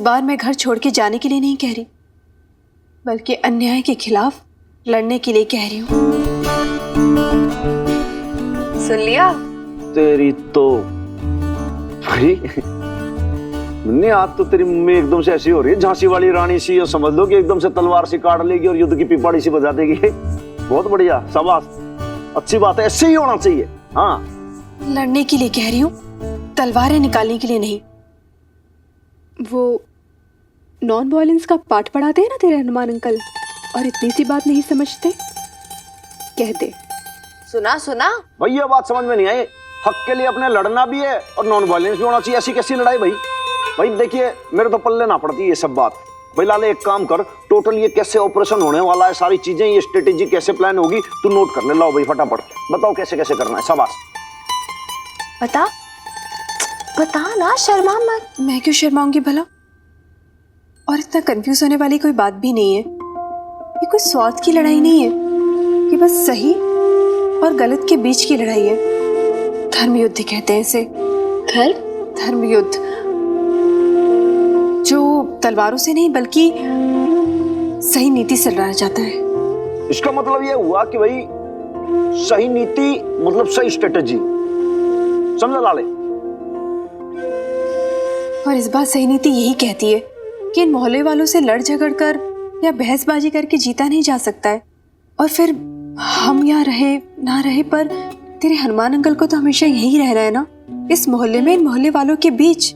बार मैं घर छोड़ के जाने के लिए नहीं कह रही, बल्कि अन्याय के खिलाफ लड़ने के लिए कह रही हूँ। सुन लिया? तेरी तो भाई मुन्नी, आज तो तेरी मम्मी एकदम से ऐसी हो रही है झांसी वाली रानी सी, और समझ लो कि एकदम से तलवार सी काट लेगी और युद्ध की पिपाड़ी सी बजा देगी। बहुत बढ़िया, शाबाश, अच्छी बात है, ऐसे ही होना चाहिए। हाँ, लड़ने के लिए कह रही हूँ, तलवारें निकालने के लिए नहीं। वो नॉन वायलेंस का पाठ पढ़ाते हैं ना तेरे हनुमान अंकल, और इतनी सी बात नहीं समझते? कह दे। सुना सुना भाई ये बात समझ में नहीं आई। हक के लिए अपने लड़ना भी है और नॉन वायलेंस भी होना चाहिए। ऐसी कैसी लड़ाई भाई? भाई देखिए, मेरे तो पल्ले ना पड़ती ये सब बात। भाई लाले, एक काम कर, टोटल ये कैसे ऑपरेशन होने वाला है, सारी चीजें, ये स्ट्रेटेजी कैसे प्लान होगी, तू नोट कर ले। लाओ भाई फटाफट बताओ कैसे कैसे करना है। शाबाश, बता बता ना, शर्मा मत। मैं क्यों शर्माऊंगी भला? और इतना कंफ्यूज होने वाली कोई बात भी नहीं है। ये कोई स्वार्थ की लड़ाई नहीं है, ये बस सही और गलत के बीच की लड़ाई है। धर्म युद्ध कहते हैं इसे। धर्म युद्ध, जो तलवारों से नहीं बल्कि सही नीति से लड़ा जाता है। इसका मतलब ये हुआ कि भाई सही नीति मतलब सही स्ट्रेटेजी, समझा लाले? और इस बार सही नीति यही कहती है कि इन मोहल्ले वालों से लड़ झगड़ कर या बहसबाजी करके जीता नहीं जा सकता है। और फिर हम यहाँ रहे ना रहे, पर तेरे हनुमान अंकल को तो हमेशा यही रहना है ना, इस मोहल्ले में, इन मोहल्ले वालों के बीच।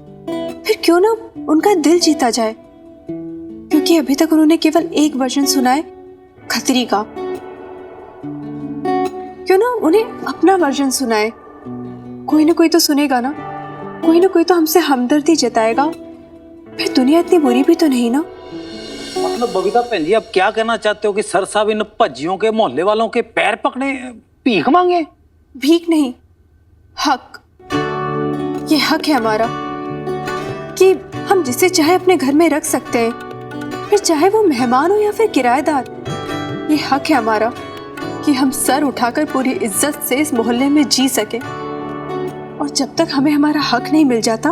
फिर क्यों ना उनका दिल जीता जाए, क्योंकि अभी तक उन्होंने केवल एक वर्जन सुना है खतरी का। क्यों ना उन्हें अपना वर्जन सुनाए। कोई ना कोई तो सुनेगा ना, कोई ना कोई तो हमसे हमदर्दी जताएगा। फिर दुनिया इतनी बुरी भी तो नहीं ना। मतलब बबीता भैन जी, आप क्या कहना चाहते हो कि सर साहब इन भज्जियों के मोहल्ले वालों के पैर पकड़े, भीख मांगे? भीख नहीं, हक। ये हक है हमारा कि हम जिसे चाहे अपने घर में रख सकते हैं, फिर चाहे वो मेहमान हो या फिर किराएदार। ये हक है हमारा कि हम सर उठाकर पूरी इज्जत से इस मोहल्ले में जी सके। और जब तक हमें हमारा हक नहीं मिल जाता,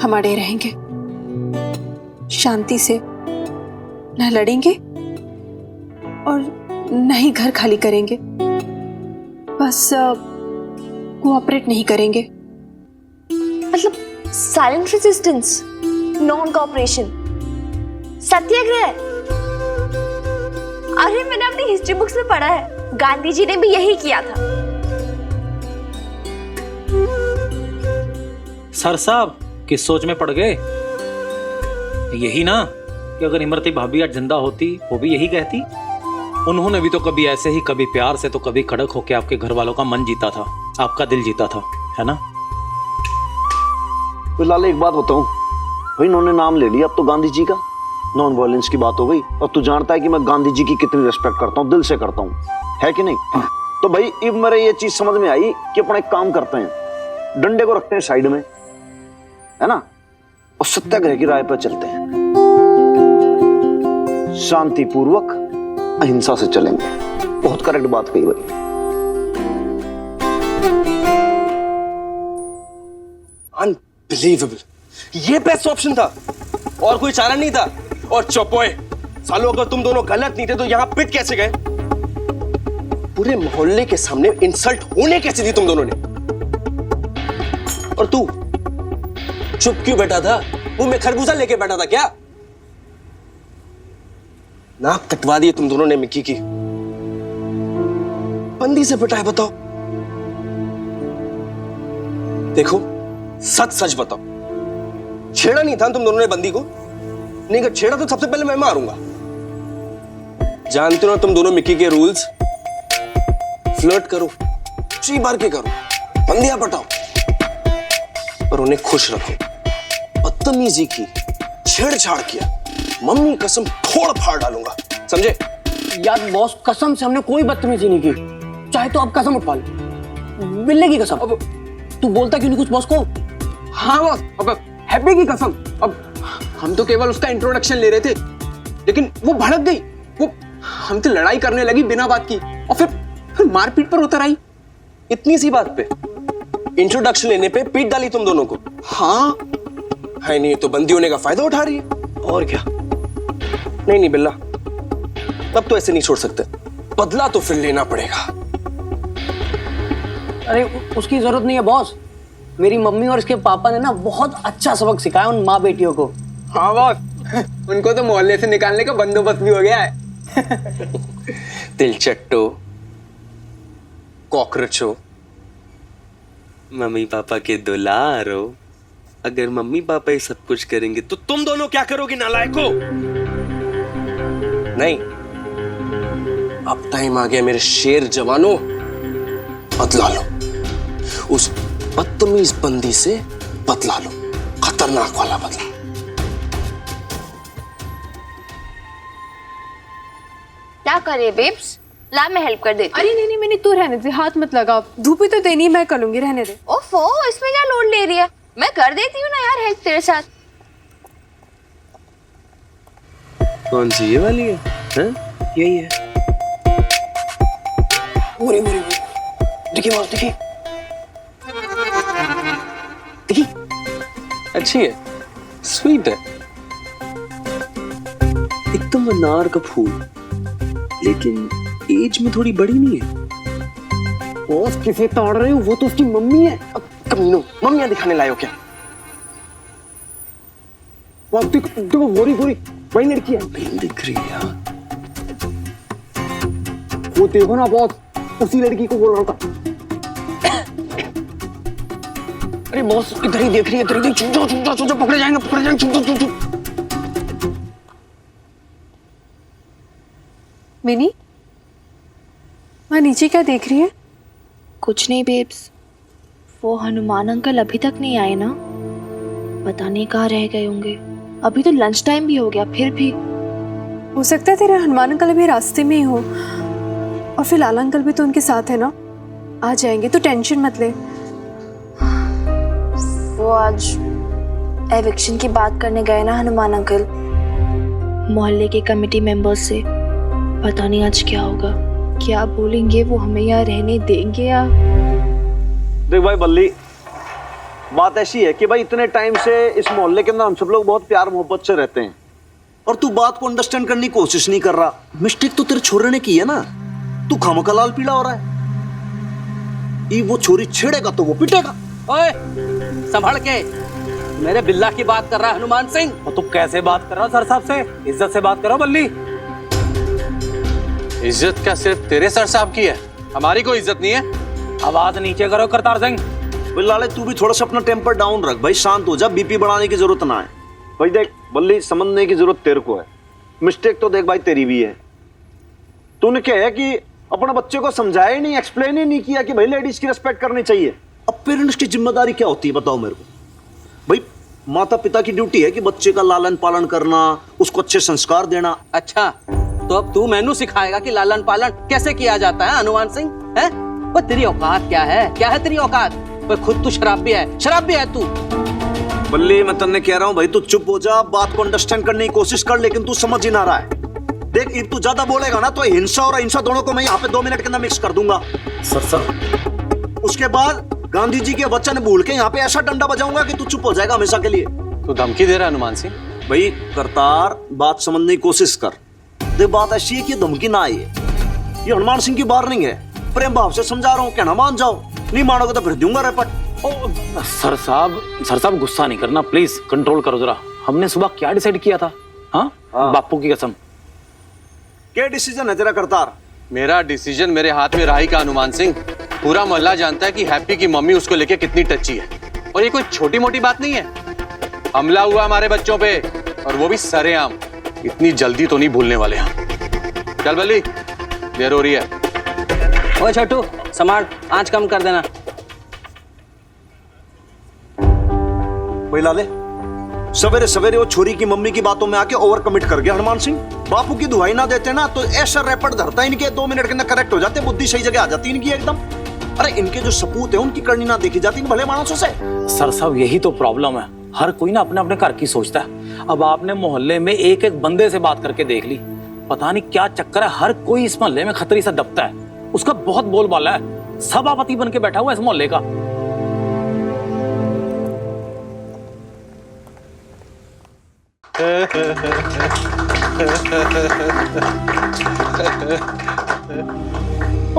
हम अड़े रहेंगे, शांति से न लड़ेंगे और न ही घर खाली करेंगे। बस कोऑपरेट नहीं करेंगे। मतलब साइलेंट रेजिस्टेंस, नॉन कोऑपरेशन, सत्याग्रह। अरे मैंने अपनी हिस्ट्री बुक्स में पढ़ा है, गांधी जी ने भी यही किया था। सर साहब किस सोच में पड़ गए? यही ना कि अगर इमरती भाभी आज जिंदा होती वो भी यही कहती। उन्होंने भी तो कभी ऐसे ही, कभी प्यार से, तो कभी कड़क होकर आपके घर वालों का मन जीता था, आपका दिल जीता था, है ना? तो लाले एक बात बताऊं भाई, इन्होंने नाम ले लिया अब तो गांधी जी का, नॉन वायलेंस की बात हो गई। और तू जानता है कि मैं गांधी जी की कितनी रिस्पेक्ट करता हूँ, दिल से करता हूँ, है कि नहीं? तो भाई अब मेरे ये चीज समझ में आई कि अपना एक काम करते हैं, डंडे को रखते हैं साइड में, है ना, और सत्याग्रह की राय पर चलते हैं। शांतिपूर्वक अहिंसा से चलेंगे। बहुत करेक्ट बात कही भाई। अनबिलीवेबल, ये बेस्ट ऑप्शन था और कोई चारा नहीं था। और चौपोए सालों, अगर तुम दोनों गलत नहीं थे तो यहां पिट कैसे गए? पूरे मोहल्ले के सामने इंसल्ट होने कैसे दी तुम दोनों ने? और तू चुप क्यों बैठा था? मुंह में खरबूजा लेके बैठा था क्या? नाक कटवा दिए तुम दोनों ने मिक्की की। बंदी से पिटाए, बताओ। देखो सच सच बताओ, छेड़ा नहीं था तुम दोनों ने बंदी को? नहीं, अगर छेड़ा तो सबसे पहले मैं मारूंगा। जानते हो ना तुम दोनों मिक्की के रूल्स। फ्लर्ट करो, 3 बार के करो, बंदियां पटाओ, पर उन्हें खुश रखो। बदतमीजी की, छेड़छाड़ किया, मम्मी कसम फोड़ फाड़ डालूंगा, समझे? यार बॉस, कसम से हमने कोई बदतमीजी नहीं की। चाहे तो अब कसम उठवा लो, बिल्ले की कसम। अब तू बोलता क्यों नहीं कुछ बॉस को? हाँ बॉस, अब हैप्पी की कसम। अब हम तो केवल उसका इंट्रोडक्शन ले रहे थे, लेकिन वो भड़क गई। वो हमसे लड़ाई करने लगी बिना बात की, और फिर मारपीट पर उतर आई। इतनी सी बात पे इंट्रोडक्शन लेने पे पीट डाली तुम दोनों को? हाँ, है नहीं तो बंदी होने का फायदा उठा रही है। और क्या? नहीं नहीं बिल्ला, अब तो ऐसे नहीं छोड़ सकते, बदला तो फिर लेना पड़ेगा। अरे उसकी जरूरत नहीं है बॉस, मेरी मम्मी और इसके पापा ने ना बहुत अच्छा सबक सिखाया उन माँ बेटियों को। हाँ बॉस, उनको तो मोहल्ले से निकालने का बंदोबस्त भी हो गया है। तिलचट्टो, कॉकरोचो, मम्मी पापा के दुलारो, अगर मम्मी पापा ये सब कुछ करेंगे तो तुम दोनों क्या करोगे नालायको? नहीं, अब टाइम आ गया मेरे शेर जवानों, बदला लो, उस बदतमीज बंदी से बदला लो, खतरनाक वाला बदला। क्या करे बेब्स? ला मैं हेल्प कर देती। अरे नहीं मैंने, तू रहने दे, हाथ मत लगा, धूप ही तो देनी है, मैं कर लूंगी, रहने दे। ओफो, इसमें क्या लोड ले रही है? मैं कर देती हूँ ना यार हेल्प तेरे साथ। कौन सी ये वाली है? यही है। पूरी पूरी देखिए बॉस, देखिए देखिए, अच्छी है, स्वीट है, एकदम अनार का फूल, लेकिन एज में थोड़ी बड़ी नहीं है। बॉस किसे ताड़ रहे हो, वो तो उसकी मम्मी है। अब कमीनो, मम्मियां दिखाने लाए हो क्या? बॉस देखो गोरी गोरी, वही लड़की है। नहीं दिख रही यार। वो देखो ना बॉस, उसी लड़की को बोल रहा था। अरे बॉस इधर ही देख रही है, इधर ही देख, छुप जाओ, पकड़े जाएंगे, छुप जाओ। मिनी, वहाँ नीचे क्या देख रही है? कुछ नहीं बेब्स, वो हनुमान अंकल अभी तक नहीं आए ना, पता नहीं कहाँ रह गए होंगे। अभी तो लंच टाइम भी हो गया, फिर भी हो सकता है तेरे हनुमान अंकल अभी रास्ते में ही हो, और फिर लाला अंकल भी तो उनके साथ है ना, आ जाएंगे, तो टेंशन मत ले। वो आज एविक्शन की बात करने गए ना हनुमान अंकल, मोहल्ले के कमेटी मेंबर्स से। पता नहीं आज क्या होगा, क्या बोलेंगे वो, हमें यहाँ रहने देंगे या? देख भाई बल्ली, बात ऐसी है कि भाई इतने टाइम से इस मोहल्ले के अंदर हम सब लोग बहुत प्यार मोहब्बत से रहते हैं, और तू बात को अंडरस्टैंड करने की कोशिश नहीं कर रहा। मिस्टेक तो तेरे छोरे ने की है ना, तू खामखा लाल पीला हो रहा है। ये वो छोरी छेड़ेगा तो वो पिटेगा। ओए संभल के, मेरे बिल्ला की बात कर रहा है हनुमान सिंह। और तुम कैसे बात कर रहा हो सर साहब से? इज्जत से बात करो बल्ली। इज्जत क्या सिर्फ तेरे सर साहब की है, हमारी कोई इज्जत नहीं है? आवाज नीचे करो करतार सिंह। भाई लाले तू भी थोड़ा सा अपना टेम्पर डाउन रख भाई, शांत हो जा, बीपी बढ़ाने की जरूरत ना है। भाई देख बल्ली, समझने की जरूरत तेरे को है, मिस्टेक तो देख भाई तेरी भी है। तूने क्या है कि अपने बच्चे को समझाया ही नहीं, एक्सप्लेन ही नहीं किया कि भाई लेडीज की रिस्पेक्ट करनी चाहिए। अब पेरेंट्स की जिम्मेदारी क्या होती है बताओ मेरे को? भाई माता पिता की ड्यूटी है कि बच्चे का लालन पालन करना, उसको अच्छे संस्कार देना। अच्छा, तो अब तू मैनू सिखाएगा कि लालन पालन कैसे किया जाता है हनुमान सिंह? है वो तेरी औकात क्या है? क्या है तेरी औकात? वो खुद तू शराबी है तू। बल्ली मैं तन्ने कह रहा हूँ भाई, तू चुप हो जा, बात को अंडरस्टैंड करने की कोशिश कर, लेकिन तू समझ ही ना रहा है। देख if तू ज्यादा बोलेगा ना तो हिंसा और अहिंसा दोनों को मैं यहाँ पे 2 मिनट के अंदर मिक्स कर दूंगा। सर उसके बाद गांधी जी के वचन भूल के यहाँ पे ऐसा डंडा बजाऊंगा कि तू चुप हो जाएगा हमेशा के लिए। तू धमकी दे रहा है हनुमान सिंह? भाई करतार, बात समझने की कोशिश कर। देख बात ऐसी है कि धमकी ना आई है, ये हनुमान सिंह की बात नहीं है, प्रेम भाव से समझा रहा हूँ, कहना मान जाओ, नहीं मानोगे तो फिर दूंगा रैपट। सर साहब गुस्सा नहीं करना प्लीज, कंट्रोल करो जरा। हमने सुबह क्या डिसाइड किया था? हाँ बापू की कसम। क्या डिसीजन है तेरा करतार? मेरा डिसीजन मेरे हाथ में राही का हनुमान सिंह। पूरा मोहल्ला जानता है कि हैप्पी की मम्मी उसको लेके कितनी टची है, और ये कोई छोटी मोटी बात नहीं है। हमला हुआ हमारे बच्चों पे, और वो भी सरेआम। इतनी जल्दी तो नहीं भूलने वाले हम। चल बल्ली, देर हो रही है। ओए छोटू संभाल, आंच कम कर देना। भाई लाले, सवेरे सवेरे वो छोरी की मम्मी की बातों में आके ओवर कमिट कर गया हनुमान सिंह। बापू की दुहाई ना देते ना तो ऐसा रैपट धरता इनके 2 मिनट के अंदर करेक्ट हो जाते, बुद्धि सही जगह आ जाती इनकी एकदम। अरे इनके जो सपूत है उनकी करनी ना देखी जाती इन भले मानसों से। सर साहब यही तो प्रॉब्लम है, हर कोई ना अपने अपने घर की सोचता है। अब आपने मोहल्ले में एक एक बंदे से बात करके देख ली, पता नहीं क्या चक्कर है, हर कोई इस मोहल्ले में खतरी से दबता है, उसका बहुत बोलबाला है, सभापति बन के बैठा हुआ है इस मोहल्ले का।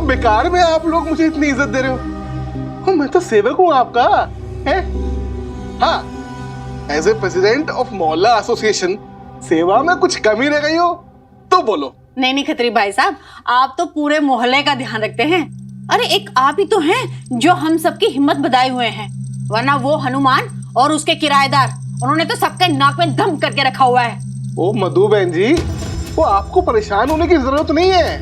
बेकार में आप लोग मुझे इतनी इज्जत दे रहे हो। मैं तो सेवक हूं आपका, है? हाँ, एज ए प्रेसिडेंट ऑफ मोहल्ला एसोसिएशन सेवा में कुछ कमी रह गई हो तो बोलो। नहीं नहीं खत्री भाई साहब, आप तो पूरे मोहल्ले का ध्यान रखते हैं। अरे एक आप ही तो हैं जो हम सबकी हिम्मत बधाए हुए हैं, वरना वो हनुमान और उसके किराएदार, उन्होंने तो सबके नाक में दम करके रखा हुआ है। ओ मधु बहन जी, वो आपको परेशान होने की जरूरत नहीं है।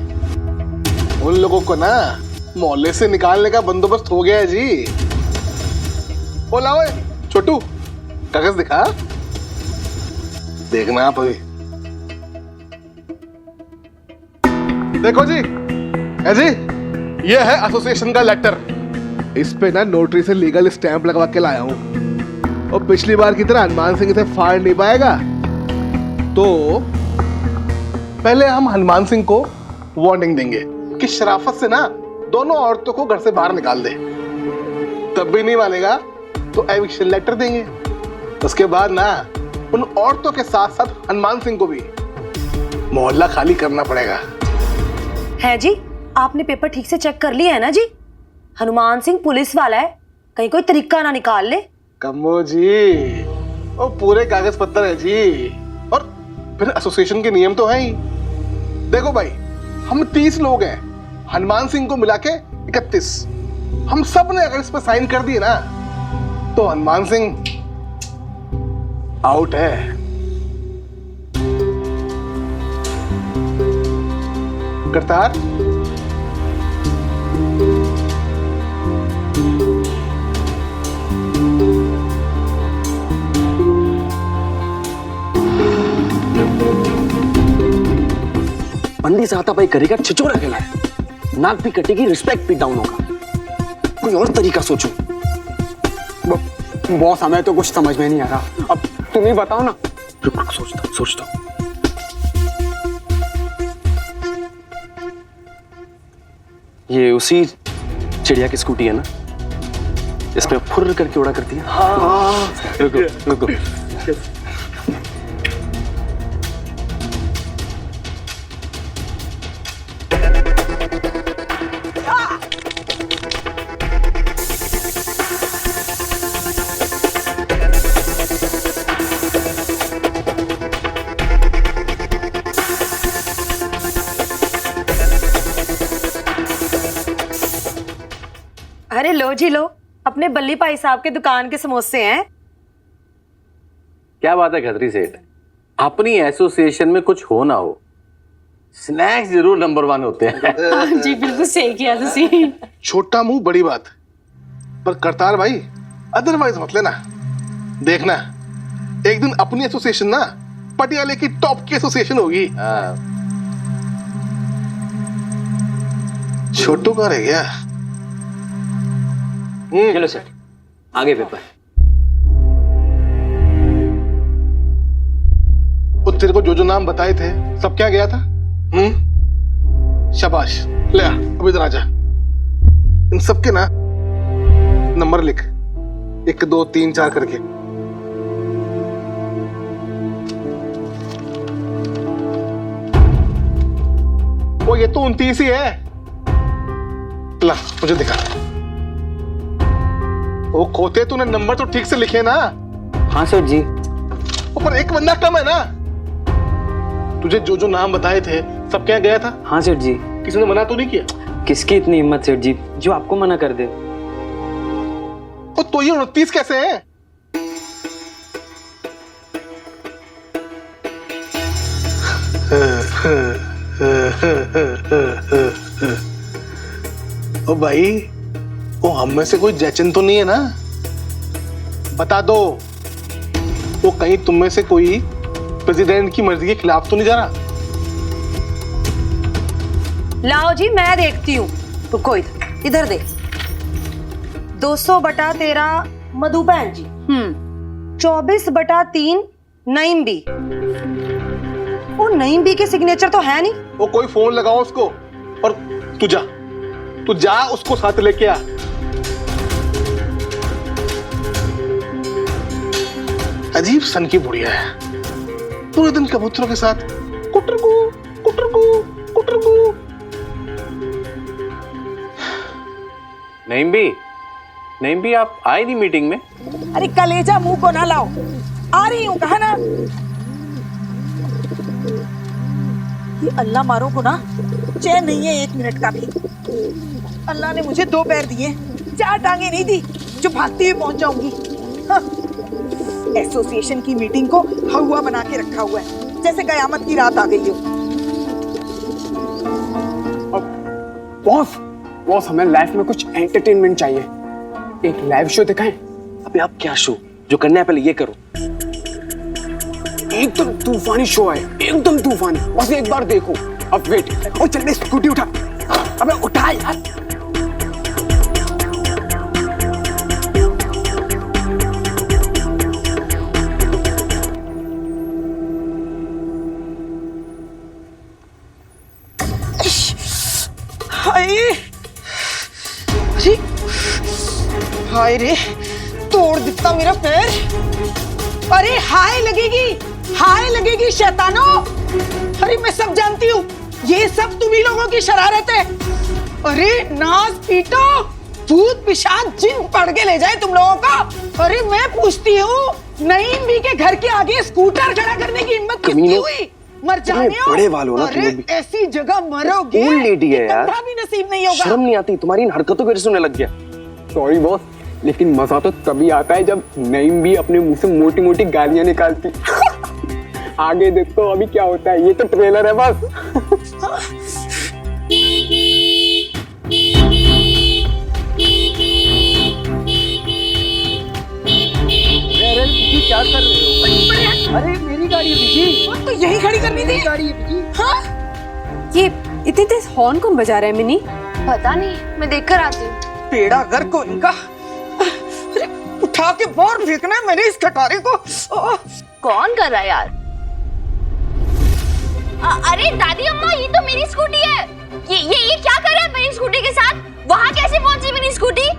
उन लोगों को ना मोहल्ले से निकालने का बंदोबस्त हो गया है जी। ओ लाओ छोटू, कागज दिखा, देखना आप अभी। देखो जी, है जी, ये है एसोसिएशन का लेटर। इस पे ना नोटरी से लीगल स्टैंप लगवा के लाया हूं। और पिछली बार की तरह हनुमान सिंह इसे फाड़ नहीं पाएगा, तो पहले हम हनुमान सिंह को वार्निंग देंगे कि शराफत से ना दोनों औरतों को घर से बाहर निकाल दे। तब भी नहीं मानेगा तो एविक्शन लेटर देंगे। उसके बाद ना उन औरतों के साथ साथ हनुमान सिंह को भी मोहल्ला खाली करना पड़ेगा। है जी, आपने पेपर ठीक से चेक कर लिया है ना जी? हनुमान सिंह पुलिस वाला है, कहीं कोई तरीका ना निकाल ले। कम्बो जी, वो पूरे कागज पत्तर है जी, और फिर एसोसिएशन के नियम तो है ही। देखो भाई, हम 30 लोग हैं, हनुमान सिंह को मिला के 31। हम सब ने अगर इस पर साइन कर दिए ना तो हनुमान सिंह आउट है। करतार, बंदी से हाथापाई करेगा, छिचोरा खिलाए, नाक भी कटेगी, रिस्पेक्ट भी डाउन होगा। कोई और तरीका सोचो। बॉस, हमें तो कुछ समझ में नहीं आ रहा, अब तुम ही बताओ ना। रुक रुक, सोचता हूं। ये उसी चिड़िया की स्कूटी है ना, इसमें फुर्र करके उड़ा करती है। हाँ। रुको। अरे लो जी लो, अपने बल्ली भाई साहब के दुकान के समोसे हैं। क्या बात है खत्री सेठ, अपनी एसोसिएशन में कुछ हो ना हो, स्नैक्स जरूर नंबर 1 होते हैं। जी बिल्कुल सही किया तुसी। छोटा मुंह बड़ी बात। पर करतार भाई, अदरवाइज मत लेना। देखना, एक दिन अपनी एसोसिएशन ना पटियाले की टॉप की एसोसिएशन होगी। छोटू कहाँ रह गया? चलो सर, आगे पेपर। वो तेरे को जो नाम बताए थे सब क्या गया था? शाबाश, ले आ, अब इधर आ जा। इन सब के ना नंबर लिख, 1 2 3 4 करके। वो ये तो 29 ही है। ला, मुझे दिखा। वो खोते तूने नंबर तो ठीक से लिखे ना? हाँ सर जी। ऊपर एक बंदा कम है ना? तुझे जो नाम बताए थे सब क्या गया था? हाँ सर जी। किसी ने मना तो नहीं किया? किसकी इतनी हिम्मत सर जी जो आपको मना कर दे। तो ये 29 कैसे है? ओ भाई, वो हम में से कोई जैचन तो नहीं है ना? बता दो, वो कहीं तुम में से कोई प्रेसिडेंट की मर्जी के खिलाफ तो नहीं जा रहा? लाओ जी, मैं देखती हूँ। रुको इधर देख। 200/13 मधु बहन जी। 24/3 नईम बी। वो नईम बी के सिग्नेचर तो है नहीं। वो कोई फोन लगाओ उसको, और तू जा उसको साथ लेके आ। अजीब सन की बुढ़िया है। पूरे दिन कबूतरों के साथ कुटरगू कुटरगू कुटरगू। नहीं भी आप आए नहीं मीटिंग में? अरे कलेजा मुंह को ना लाओ, आ रही हूँ कहा ना। ये अल्लाह मारो को ना चैन नहीं है 1 मिनट का भी। अल्लाह ने मुझे 2 पैर दिए, 4 टांगे नहीं दी जो भागती हुई पहुंच जाऊंगी। हाँ। एसोसिएशन की मीटिंग को हवा बना के रखा हुआ है, जैसे कयामत की रात आ गई हो। बॉस बॉस हमें लाइफ में कुछ एंटरटेनमेंट चाहिए, एक लाइव शो दिखाएं। अबे आप क्या शो? जो करना है पहले ये करो। एकदम तूफानी शो है, एकदम तूफानी, बस एक बार देखो। अब वेट, और चल स्कूटी उठा। अबे उठा यार। हाय हाय रे, तोड़ दिता मेरा पैर। अरे हाय लगेगी शैतानो। अरे मैं सब जानती हूँ, ये सब तुम्ही लोगों की शरारत है। अरे नाच पीटो, भूत पिशाच जिन पड़ के ले जाए तुम लोगों का। अरे मैं पूछती हूँ, नईम भी के घर के आगे स्कूटर खड़ा करने की हिम्मत किसकी हुई? मर जाने बड़े वालों ना अरे ऐसी जगह मरोगे, ओल्ड लेडी है यार, भी नसीब नहीं होगा। शर्म नहीं आती तुम्हारी इन हरकतों की वजह से होने लग गया। सॉरी बॉस, लेकिन मजा तो तभी आता है जब नईम भी अपने मुंह से मोटी मोटी गालियां निकालती। आगे देखो अभी क्या होता है, ये तो ट्रेलर है बस। क्या कर रहे हो? अरे मेरी गाड़ी है बिजी, तो यही खड़ी करनी थी। गाड़ी है बिजी। हाँ? ये इतने तेज हॉर्न कौन बजा रहा है मिनी? पता नहीं, मैं देखकर आती हूँ। पेड़ा घर को इनका। अरे उठा के बाहर फेंकना है मैंने इस खटारे को। कौन कर रहा है यार? अरे दादी अम्मा, ये तो मेरी स्कूटी है। ये क्या कर रहा है मेरी स्कूटी के साथ? वहाँ कैसे पहुंची मेरी स्कूटी?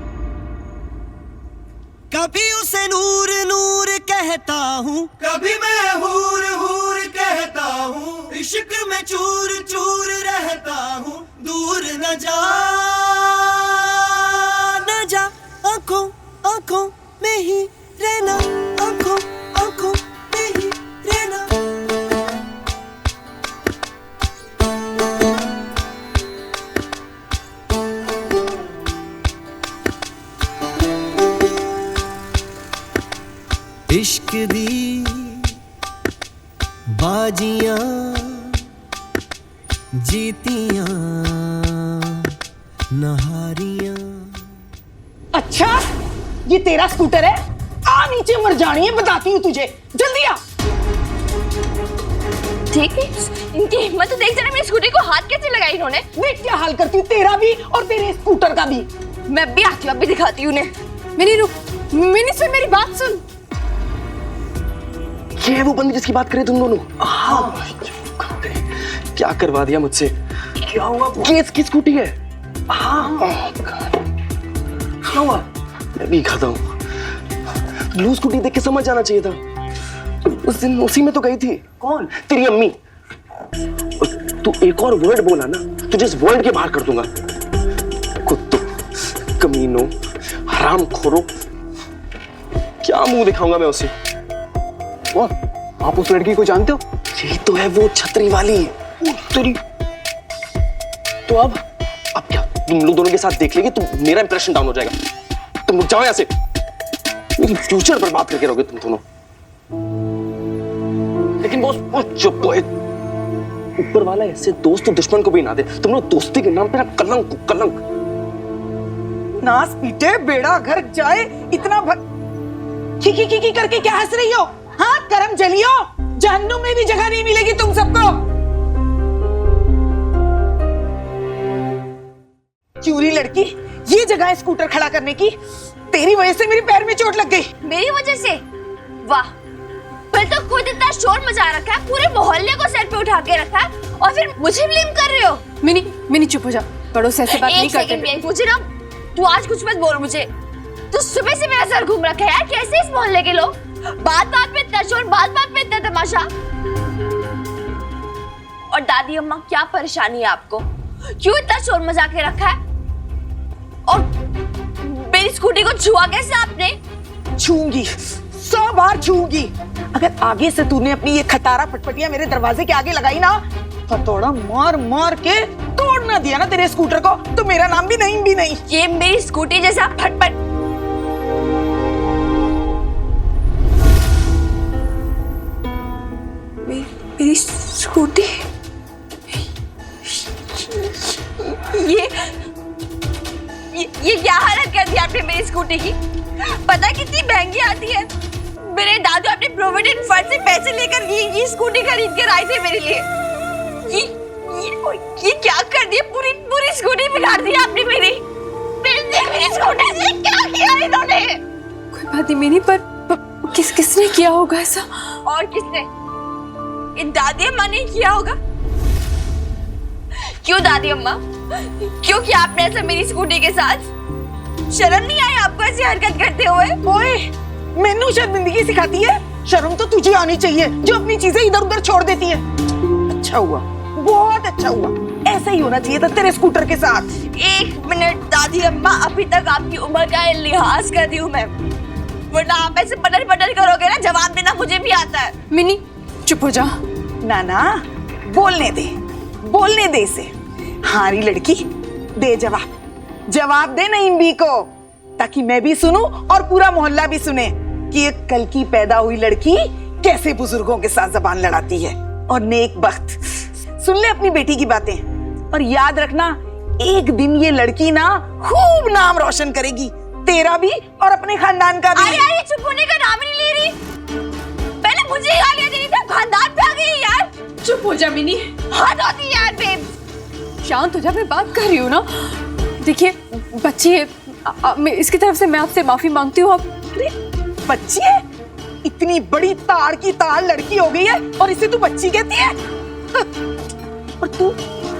कभी उसे नूर नूर कहता हूँ, कभी मैं हूर हूर कहता हूँ, इश्क में चूर चूर रहता हूँ, दूर न जा आंखों आंखों में ही रहना, आंखों आंखों में ही रहना। इश्क दी बाजियां जीतियां नहारियां। अच्छा, ये तेरा स्कूटर है? आ नीचे, मर जानी है, बताती हूँ तुझे। जल्दी आ। ठीक है, इनकी हिम्मत तो देख जरा, मेरी स्कूटी को हाथ कैसे लगाई इन्होंने। देख क्या हाल करती हूँ, तेरा भी और तेरे स्कूटर का भी। मैं भी आती हूँ, अभी दिखाती हूँ उन्हें। मिनी रुक, मिनी सुन मेरी बात सुन। ये है वो बंदी जिसकी बात करें तुम दोनों? क्या करवा दिया मुझसे? क्या हुआ? ये इसकी स्कूटी है। क्या हुआ? मैं भी खाता हूँ। ब्लू स्कूटी देख के समझ जाना चाहिए था। उस दिन उसी में तो गई थी। कौन? तेरी अम्मी। तू एक और वर्ड बोला ना, तुझे इस वर्ल्ड के बाहर कर दूंगा। कुत्तों, कमीनों, हरामखोरों, क्या मुंह दिखाऊंगा मैं उसे? आप उस लड़की को जानते हो? यही तो है वो छतरी वाली। तेरी तो अब क्या तुम लोग दोनों के साथ देख लेंगे तो मेरा इंप्रेशन डाउन हो जाएगा। तुम लोग जाओ यहाँ से, मेरी फ्यूचर पर बात करके रहोगे तुम दोनों। लेकिन बॉस चुप तो है, ऊपर वाला ऐसे दोस्त तो दुश्मन को भी ना दे। तुम लोग दोस्ती के नाम पे ना कलंक कलंक। नास पीटे बेड़ा घर जाए, इतना की करके क्या हंस रही हो? हाँ, करम जलियो, जहन्नुम में भी जगह नहीं मिलेगी तुम सबको। चूरी लड़की, ये जगह है स्कूटर खड़ा करने की। तेरी वजह से मेरे पैर में चोट लग गई। मेरी वजह से? वाह, फिर तो खुद इतना शोर मचा रखा है, पूरे मोहल्ले को सर पे उठा के रखा है, और फिर मुझे ब्लेम कर रहे हो। मिनी चुप हो जा, बड़ों से ऐसे बात नहीं करते। मुझे ना, तू आज कुछ मत बोल मुझे। तो सुबह से मेरा सर घूम रखा है यार, कैसे इस मोहल्ले के लोग बात बात पे इतना शोर, बात बात पे इतना तमाशा। और दादी अम्मा क्या परेशानी है आपको? क्यों इतना शोर मचा के रखा है? और मेरी स्कूटी को छुआ कैसे आपने? छूंगी, 100 बार छूंगी। अगर आगे से तूने अपनी ये खटारा पटपटिया मेरे दरवाजे के आगे लगाई ना, हथौड़ा मार मार के तोड़ ना दिया ना तेरे स्कूटर को, तो मेरा नाम भी नहीं भी नहीं। ये मेरी स्कूटी जैसा फटफट। मेरी स्कूटी, ये क्या हालत कर दी आपने मेरी स्कूटी की? पता कितनी महंगी आती है? मेरे दादू अपने प्रोविडेंट फंड से पैसे लेकर ये स्कूटी खरीद कर आए थे मेरे लिए। ये क्या कर दिया? पूरी स्कूटी बिगाड़ दी आपने मेरी स्कूटी से क्या किया इन्होंने? कोई बात नहीं मिनी, पर किसने किया होगा ऐसा? और किसने? इन दादी अम्मा ने किया होगा। क्यों दादी अम्मा, क्यों किया आपने ऐसा मेरी स्कूटी के साथ? शर्म नहीं आई आपको ऐसी हरकत करते हुए? ओए, मैनू शर्मिंदगी सिखाती है? शर्म तो तुझे आनी चाहिए जो अपनी चीजें इधर उधर छोड़ देती है। अच्छा हुआ, बहुत अच्छा हुआ, ऐसा ही होना चाहिए था तेरे स्कूटर के साथ। 1 मिनट दादी अम्मा, अभी तक आपकी उम्र का लिहाज कर रही हूँ मैं, वरना आप ऐसे पटल पटल करोगे ना, जवाब देना मुझे भी आता है। मिनी चुप हो जा। नाना बोलने दे इसे। हारी लड़की, दे जवाब दे नईम बी को, ताकि मैं भी सुनूं और पूरा मोहल्ला भी सुने कि एक कल की पैदा हुई लड़की कैसे बुजुर्गों के साथ जबान लड़ाती है। और नेक बख्त, सुन ले अपनी बेटी की बातें और याद रखना, एक दिन ये लड़की ना खूब नाम रोशन करेगी, तेरा भी और अपने खानदान का भी। अरे चुप होने का नाम नहीं ले रही। पहले मुझे गालियां दे रही थी, खानदान पे आ गई यार। चुप हो जा मिनी। हद होती है यार बेब। शांत हो जा, मैं बात कर रही हूँ ना। देखिए बच्ची है, इसकी तरफ से मैं आपसे माफी मांगती हूँ। बच्ची है? इतनी बड़ी ताड़ की ताड़ लड़की हो गई है और इसे तू बच्ची कहती है? और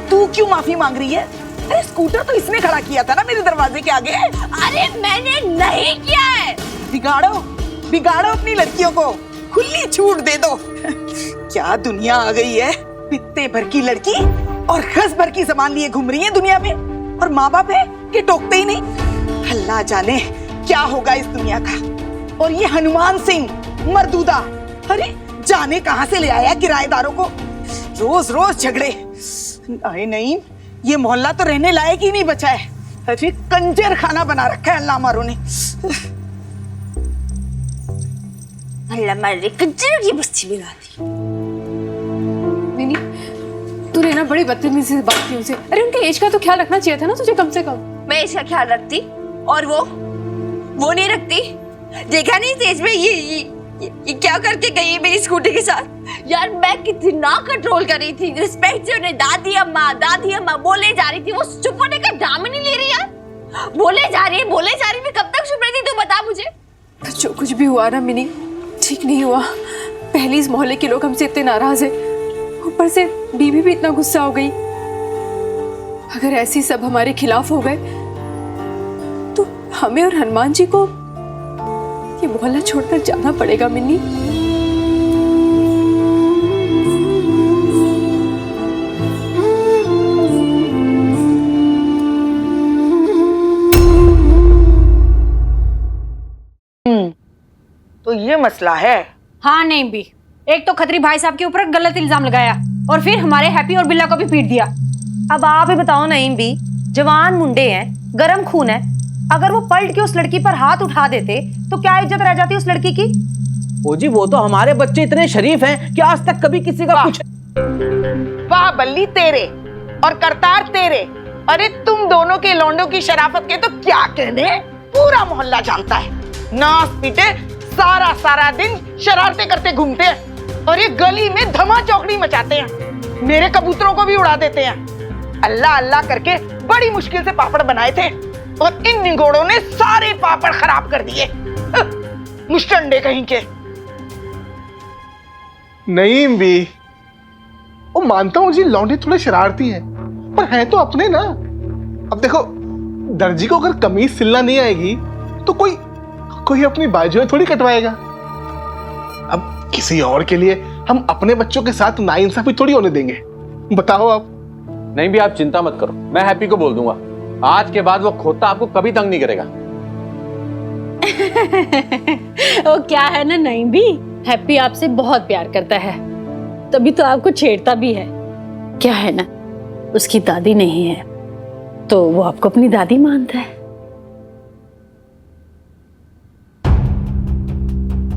तू क्यों माफी मांग रही है? अरे स्कूटर तो इसने खड़ा किया था ना मेरे दरवाजे के आगे। अरे मैंने नहीं किया है। बिगाड़ो अपनी लड़कियों को, खुली छूट दे दो। क्या दुनिया आ गई है, पित्ते भर की लड़की और खस भर की जबान लिए घूम रही है दुनिया में, और माँ बाप है कि टोकते ही नहीं। अल्लाह जाने क्या होगा इस दुनिया का। और ये हनुमान सिंह मर्दूदा, अरे जाने कहां से ले आया किराएदारों को, रोज रोज झगड़े। अरे नहीं, ये मोहल्ला तो रहने लायक ही नहीं बचा है। अरे कंजर खाना बना रखा है अल्लाह मारो ने। अल्लाह मारे, कंजर की बस्ती बना दी। मिनी तूने ना बड़ी बदतमीजी से बात की उनसे। अरे उनके एज का तो ख्याल रखना चाहिए था ना तुझे कम से कम। मैं इसका ख्याल रखती और वो नहीं रखती। देखा नहीं तेज में ये क्या करके गई है मेरी स्कूटी के साथ। यार मैं कितना कंट्रोल कर रही थी, रिस्पेक्ट से उन्हें दादी अम्मा बोले जा रही थी, वो चुप होने का नाम ही नहीं ले रही यार। बोले जा रही है, मैं कब तक चुप रही थी तू बता मुझे। जो कुछ भी हुआ ना मिनी, ठीक नहीं हुआ। पहले इस मोहल्ले के लोग हमसे इतने नाराज है, ऊपर से बीबी भी इतना गुस्सा हो गई। अगर ऐसे सब हमारे खिलाफ हो गए तो हमें और हनुमान जी को ये मोहल्ला छोड़कर जाना पड़ेगा मिन्नी। तो ये मसला है। हाँ नहीं भी, एक तो खत्री भाई साहब के ऊपर गलत इल्जाम लगाया और फिर हमारे हैप्पी और बिल्ला को भी पीट दिया। अब आप ही बताओ नईम भी, जवान मुंडे हैं, गरम खून है, अगर वो पलट के उस लड़की पर हाथ उठा देते तो क्या इज्जत रह जाती उस लड़की की? ओ जी, वो तो हमारे बच्चे इतने शरीफ हैं कि आज तक कभी किसी का कुछ। वाह बल्ली तेरे और करतार तेरे। अरे तुम दोनों के लौंडों की शराफत के तो क्या कहने, पूरा मोहल्ला जानता है। नाच पीटे सारा दिन शरारतें करते घूमते हैं और ये गली में धमा चौकड़ी मचाते हैं, मेरे कबूतरों को भी उड़ा देते हैं। अल्लाह अल्लाह करके बड़ी मुश्किल से पापड़ बनाए थे और इन निगोड़ों ने सारे पापड़ खराब कर दिए। मुश्तंडे कहीं के। नईम भी, वो मानता हूँ जी लौंडे थोड़े शरारती हैं, पर हैं तो अपने ना। अब देखो, दर्जी को अगर कमीज सिलना नहीं आएगी तो कोई अपनी बाजुएं थोड़ी कटवाएगा। अब किसी और के लिए हम अपने बच्चों के साथ नाइंसाफी थोड़ी होने देंगे। बताओ आप। नहीं भी, आप चिंता मत करो, मैं हैप्पी को बोल दूंगा। आज के बाद वो खोता आपको कभी तंग नहीं करेगा। वो क्या है ना, नहीं भी हैप्पी आपसे बहुत प्यार करता है, तभी तो आपको छेड़ता भी है। क्या है ना, उसकी दादी नहीं है तो वो आपको अपनी दादी मानता है।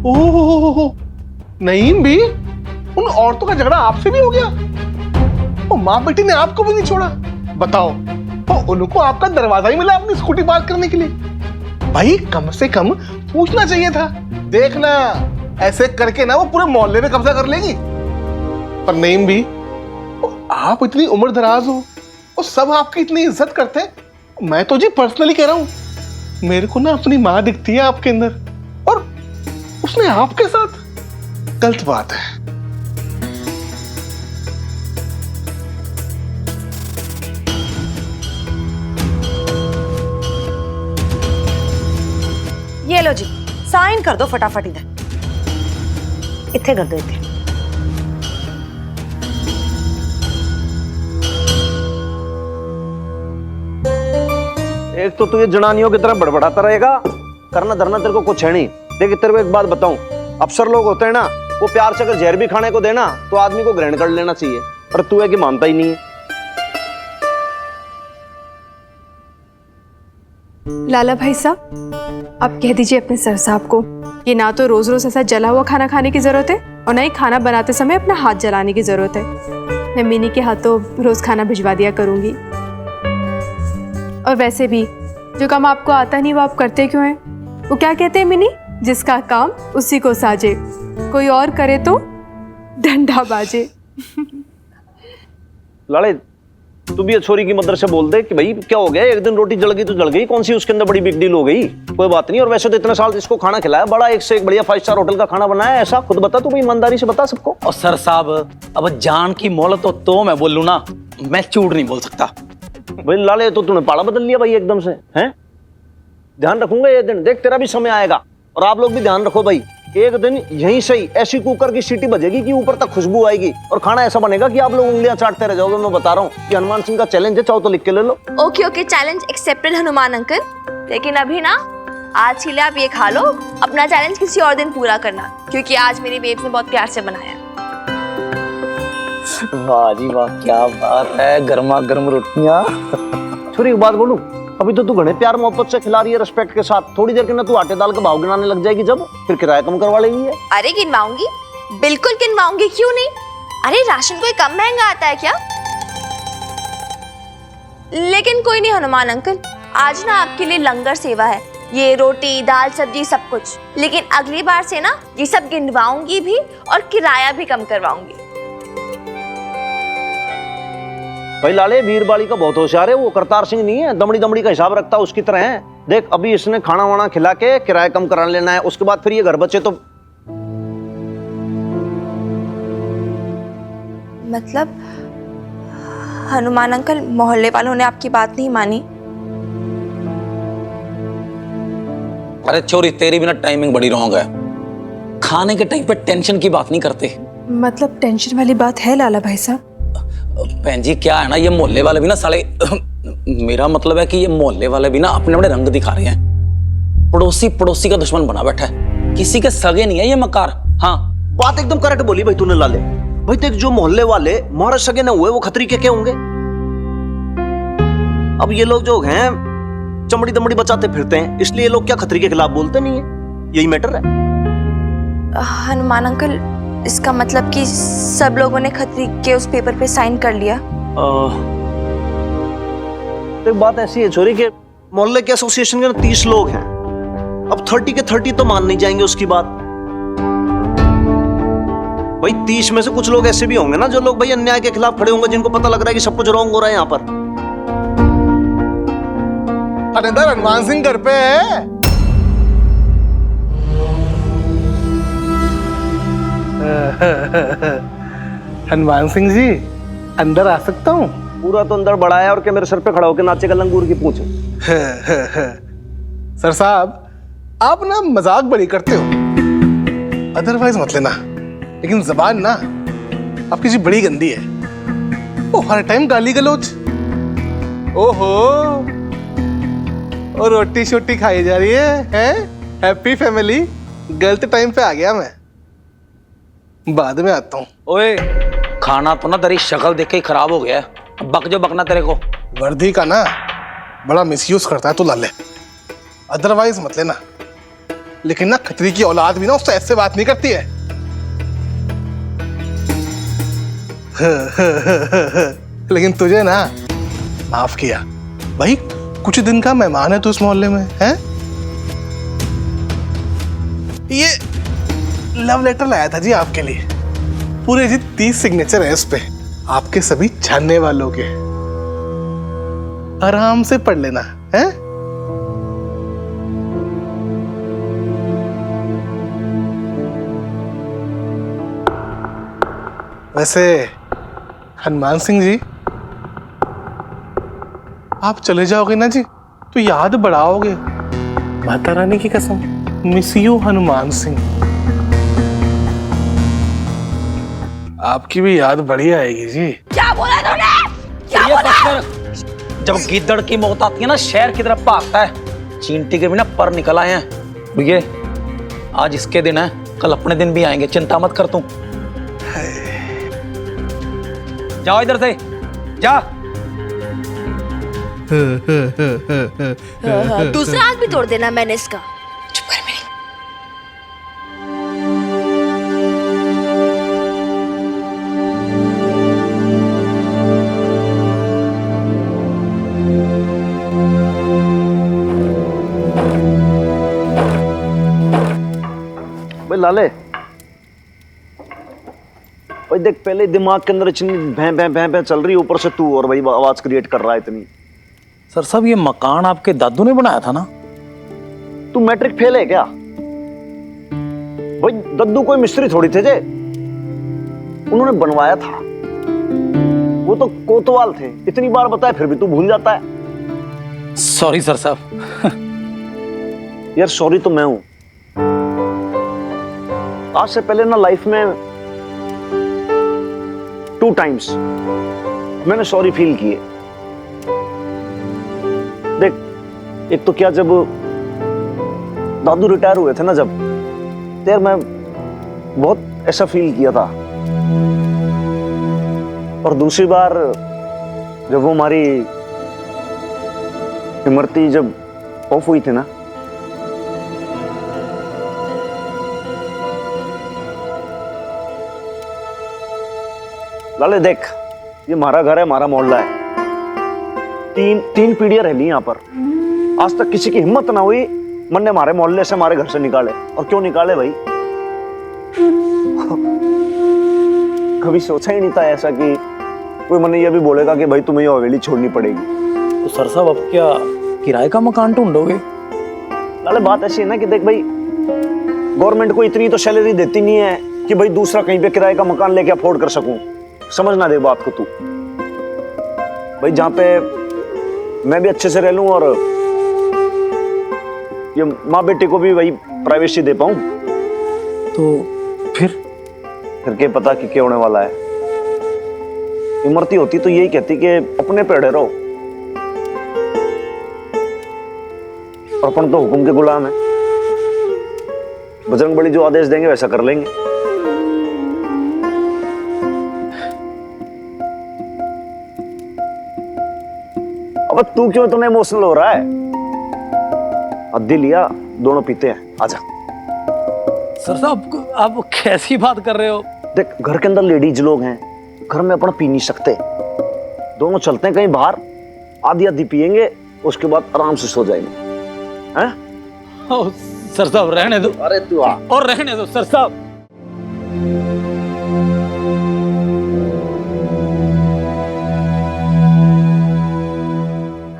ओह, नईम भी? उन औरतों का झगड़ा आपसे भी हो गया? वो माँ बेटी ने आपको भी नहीं छोड़ा? बताओ, वो उनको आपका दरवाजा ही मिला अपनी स्कूटी पार्क करने के लिए? भाई कम से कम पूछना चाहिए था। देखना, ऐसे करके ना वो पूरे मोहल्ले में कब्जा कर लेगी। पर नईम भी, आप इतनी उम्र दराज हो और सब आपकी इतनी इज्जत करते हैं। मैं तो जी पर्सनली कह रहा हूं, मेरे को ना अपनी माँ दिखती है आपके अंदर, और उसने आपके साथ। गलत बात है। ये लो जी, साइन कर दो फटाफट। इधर इत्थे कर दो, इत्थे। एक तो तू ये जनानियों की तरह बड़बड़ाता रहेगा, करना धरना तेरे को कुछ है नहीं। देख तेरे को एक बात बताऊं, अफसर लोग होते हैं ना, वो प्यार से अगर जहर भी खाने को देना तो आदमी को ग्रहण कर लेना चाहिए, पर तू है कि मानता ही नहीं है। लाला भाई साहब, आप कह दीजिए अपने सर साहब को कि ना तो रोज रोज ऐसा जला हुआ खाना खाने की जरूरत है और ना ही खाना बनाते समय अपना हाथ जलाने की जरूरत है। मैं मिनी के हाथों रोज खाना भिजवा दिया करूंगी। और वैसे भी जो काम आपको आता नहीं वो आप करते क्यों हैं? वो क्या कहते हैं मिनी, जिसका काम उसी को साजे, कोई और करे तो डंडा बाजे। लाले, तू भी छोरी की मदर से बोल दे कि भाई क्या हो गया, एक दिन रोटी जल गई तो जल गई, कौन सी उसके अंदर बड़ी बिग डील हो गई, कोई बात नहीं। और वैसे तो इतने साल इसको खाना खिलाया, बड़ा एक से एक बढ़िया 5 स्टार होटल का खाना बनाया, ऐसा खुद बता, तू भाई ईमानदारी से बता सबको। और सर साहब, अब जान की मोहलत तो मैं बोलूं ना, मैं झूठ नहीं बोल सकता। भाई लाले, तो तूने पाड़ा बदल लिया भाई एकदम से, हैं? ध्यान रखूंगा ये दिन, देख तेरा भी समय आएगा। और आप लोग भी ध्यान रखो भाई, एक दिन यहीं से ही ऐसी कुकर की सीटी बजेगी कि ऊपर तक खुशबू आएगी और खाना ऐसा बनेगा कि आप लोग उंगलियां चाटते रह जाओगे। मैं बता रहा हूँ कि हनुमान सिंह का चैलेंज है, चाहो तो लिख के ले लो। Okay okay, challenge accepted Hanuman uncle. लेकिन अभी ना, आज के लिए आप ये खा लो, अपना चैलेंज किसी और दिन पूरा करना, क्योंकि आज मेरी बेब ने बहुत प्यार से बनाया। वाह जी वाह, क्या बात है, गर्मा गर्म रोटियां। छोरी एक बात बोलूं, अभी तो तू घने प्यार मोहब्बत से खिला रही है, रिस्पेक्ट के साथ। थोड़ी देर के ना तू आटे दाल का भाव गिनाने लग जाएगी, जब फिर किराया कम करवा लेगी है। अरे गिनवाऊंगी, बिल्कुल गिनवाऊंगी, क्यों नहीं। अरे राशन कोई कम महंगा आता है क्या? लेकिन कोई नहीं हनुमान अंकल, आज ना आपके लिए लंगर सेवा है, ये रोटी दाल सब्जी सब कुछ। लेकिन अगली बार से ना ये सब गिनवाऊंगी भी और किराया भी कम करवाऊंगी। भाई लाले, वीरबाली का बहुत होशियार है वो, करतार सिंह नहीं है, दमड़ी दमड़ी का हिसाब रखता है उसकी तरह है। देख अभी इसने खाना वाना खिला के किराया कम करा लेना है, उसके बाद फिर ये घर बचे तो। मतलब हनुमान अंकल, मोहल्ले वालों ने आपकी बात नहीं मानी? अरे छोरी, तेरी भी ना टाइमिंग बड़ी रॉन्ग है। खाने के टाइम पे टेंशन की बात नहीं करते। मतलब टेंशन वाली बात है लाला भाई साहब? बहन जी, क्या है ना, ये मोहल्ले वाले भी ना साले मेरा मतलब है कि ये मोहल्ले वाले भी ना अपने अपने रंग दिखा रहे हैं। पड़ोसी पड़ोसी का दुश्मन बना बैठा है, किसी के सगे नहीं है ये मकार। हाँ, बात एकदम करेक्ट बोली भाई तूने लाले। भाई देख, जो मोहल्ले वाले मोहरे सगे न हुए वो खतरी के क्या होंगे? अब ये लोग जो हैं चमड़ी दमड़ी बचाते फिरते हैं, इसलिए ये लोग क्या खतरी के खिलाफ बोलते नहीं है, यही मैटर है। हनुमान अंकल, इसका मतलब कि सब लोगों ने खतरी के उस पेपर पे साइन कर लिया? तो एक बात ऐसी है छोरी के मोहल्ले के एसोसिएशन के 30 लोग हैं, अब 30 के 30 तो मान नहीं जाएंगे उसकी बात। भाई 30 में से कुछ लोग ऐसे भी होंगे ना जो लोग भाई अन्याय के खिलाफ खड़े होंगे, जिनको पता लग रहा है कि सब कुछ रॉन्ग हो रहा है यहाँ पर। अंदर हनुमान सिंह घर पे है। हनुमान सिंह जी, अंदर आ सकता हूँ? पूरा तो अंदर बड़ा है और क्या मेरे सर पे खड़ा होकर नाचेगा लंगूर की पूंछ? सर साहब, आप ना मजाक बड़ी करते हो। अदरवाइज मत लेना, लेकिन जबान ना आपकी जी बड़ी गंदी है। वो हर टाइम गाली गलौज। ओहो, और रोटी शोटी खाई जा रही है? Happy family. गलत टाइम पे आ गया मैं, बाद में आता हूँ। ओए, खाना तो ना तेरी शक्ल देख के ही खराब हो गया है। अब बक जो बकना तेरे को। वर्दी का ना बड़ा मिसयूज करता है तू लाले, अदरवाइज मत लेना। लेकिन ना खतरी की औलाद भी ना उससे ऐसे बात नहीं करती है। लेकिन तुझे ना माफ किया भाई, कुछ दिन का मेहमान है तू इस मोहल्ले में है। ये लव लेटर लाया था जी आपके लिए, पूरे जी 30 सिग्नेचर है इस पे, आपके सभी जानने वालों के। आराम से पढ़ लेना है। वैसे हनुमान सिंह जी, आप चले जाओगे ना जी तो याद बढ़ाओगे, माता रानी की कसम। Miss you Hanuman Singh. आपकी भी याद बड़ी आएगी जी। क्या बोला तूने? क्या बोला? जब गिद्दड़ की मौत आती है ना, शहर की तरफ भागता है। चींटी के बिना पर निकल आए हैं भैया। आज इसके दिन है, कल अपने दिन भी आएंगे, चिंता मत कर तू। जाओ इधर से, जा। दूसरा हाथ भी तोड़ देना मैंने इसका। चुप कर मेरी। भाई लाले, भाई देख, पहले दिमाग के अंदर इतनी भैं भैं भैं भैं चल रही, ऊपर से तू और भाई आवाज क्रिएट कर रहा है इतनी। सर साहब, ये मकान आपके दादू ने बनाया था ना? तू मैट्रिक फेल है क्या? भाई दद्दू कोई मिस्त्री थोड़ी थे जे, उन्होंने बनवाया था। वो तो कोतवाल थे, इतनी बार बताया फिर भी तू भूल जाता है। सॉरी सर साहब। यार सॉरी तो मैं हूं। आज से पहले ना लाइफ में 2 टाइम्स मैंने सॉरी फील किए। देख, एक तो क्या, जब दादू रिटायर हुए थे ना, जब यार मैं बहुत ऐसा फील किया था। और दूसरी बार जब वो हमारी इमरती जब ऑफ हुई थी ना, लाले देख, ये हमारा घर है, हमारा मोहल्ला है। तीन पीढ़ियां रह ली यहाँ पर। आज तक किसी की हिम्मत ना हुई मन ने हमारे मोहल्ले से, हमारे घर से निकाले। और क्यों निकाले भाई? कभी सोचा ही नहीं था ऐसा कि कोई मन ये भी बोलेगा कि भाई तुम्हें ये हवेली छोड़नी पड़ेगी। तो सर साहब, अब क्या किराए का मकान ढूंढोगे? लाले बात ऐसी है ना कि देख भाई, गवर्नमेंट को इतनी तो सैलरी देती नहीं है कि भाई दूसरा कहीं पे किराए का मकान लेके अफोर्ड कर सकूं। समझना दे बात को तू भाई, जहां पे मैं भी अच्छे से रह लूं और ये माँ बेटे को भी वही प्राइवेसी दे पाऊं। तो फिर क्या पता कि क्या होने वाला है। इमरती होती तो यही कहती कि अपने पे अड़े रहो, और अपन तो हुक्म के गुलाम है। बजरंगबली जो आदेश देंगे वैसा कर लेंगे। अब तू क्यों इतना इमोशनल हो रहा है? अद्दी लिया, दोनों पीते हैं, आजा। सर साहब, आप कैसी बात कर रहे हो? देख, घर के अंदर लेडीज लोग हैं, घर में अपन पी नहीं सकते। दोनों चलते हैं कहीं बाहर, आधी आधी पियेंगे, उसके बाद आराम से सो जाएंगे। हैं? सर साहब रहने दो। अरे तू आ। और रहने दो सर साहब।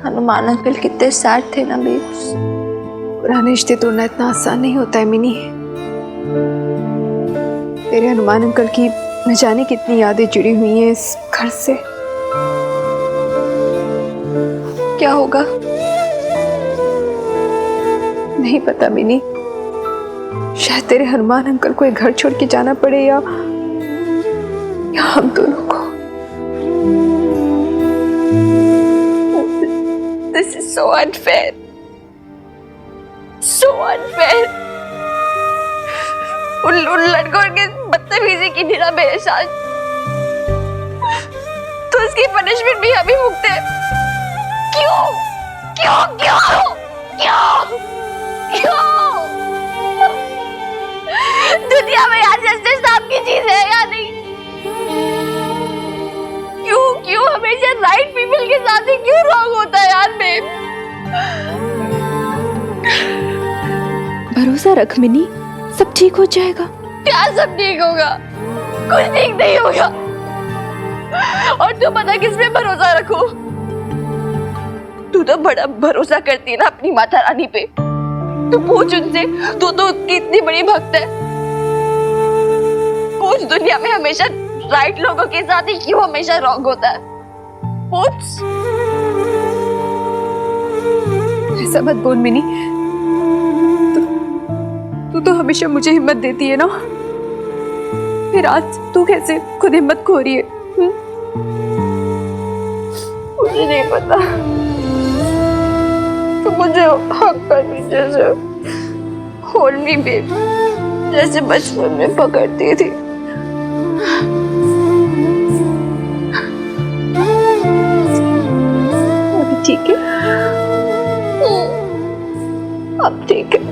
हनुमान अंकल कितने सैड थे ना बेब्स। पुराने रिश्ते तोड़ना इतना आसान नहीं होता है मिनी। तेरे हनुमान अंकल की न जाने कितनी यादें जुड़ी हुई हैं इस घर से। क्या होगा नहीं पता मिनी। शायद तेरे हनुमान अंकल को एक घर छोड़ के जाना पड़े या हम दोनों को। This is so unfair. So unfair. उन लड़कों के बदतमीजी की निरा बेहसास, तो उसकी पनिशमेंट भी अभी भुगते। क्यों क्यों क्यों क्यों क्यों? दुनिया में यार जस्टिस नाम की चीज है या नहीं? क्यों क्यों हमेशा राइट पीपल के साथ ही क्यों रॉन्ग होता है यार बेब? भरोसा रख मिनी, सब ठीक हो जाएगा। क्या सब ठीक होगा? कुछ ठीक नहीं होगा। और तू पता किस पे भरोसा रखो? तू तो बड़ा भरोसा करती है ना अपनी माता रानी पे। तू पूछ उनसे, तू तो उसकी इतनी बड़ी भक्त है। पूछ दुनिया में हमेशा राइट लोगों के साथ ही क्यों हमेशा रॉन्ग होता है? पूछ। ऐसा मत बोल मिनी, तू तो हमेशा मुझे हिम्मत देती है ना, फिर आज तू कैसे खुद हिम्मत खो रही है? मुझे नहीं पता, तो मुझे हक कर भी जैसे होल्ड मी बेब, जैसे बचपन में पकड़ती थी। अभी ठीक है? अब ठीक है।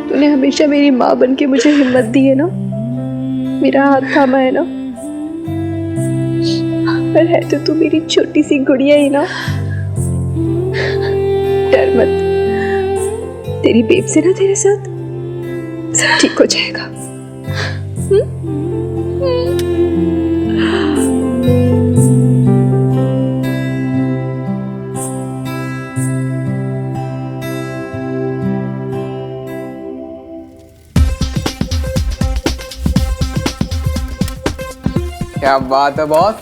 तूने हमेशा मेरी माँ बन के मुझे हिम्मत दी है ना, मेरा हाथ थामा है ना, पर है तो तू मेरी छोटी सी गुड़िया ही ना। डर मत, तेरी बेब से ना तेरे साथ सब ठीक हो जाएगा। क्या बात है बॉस,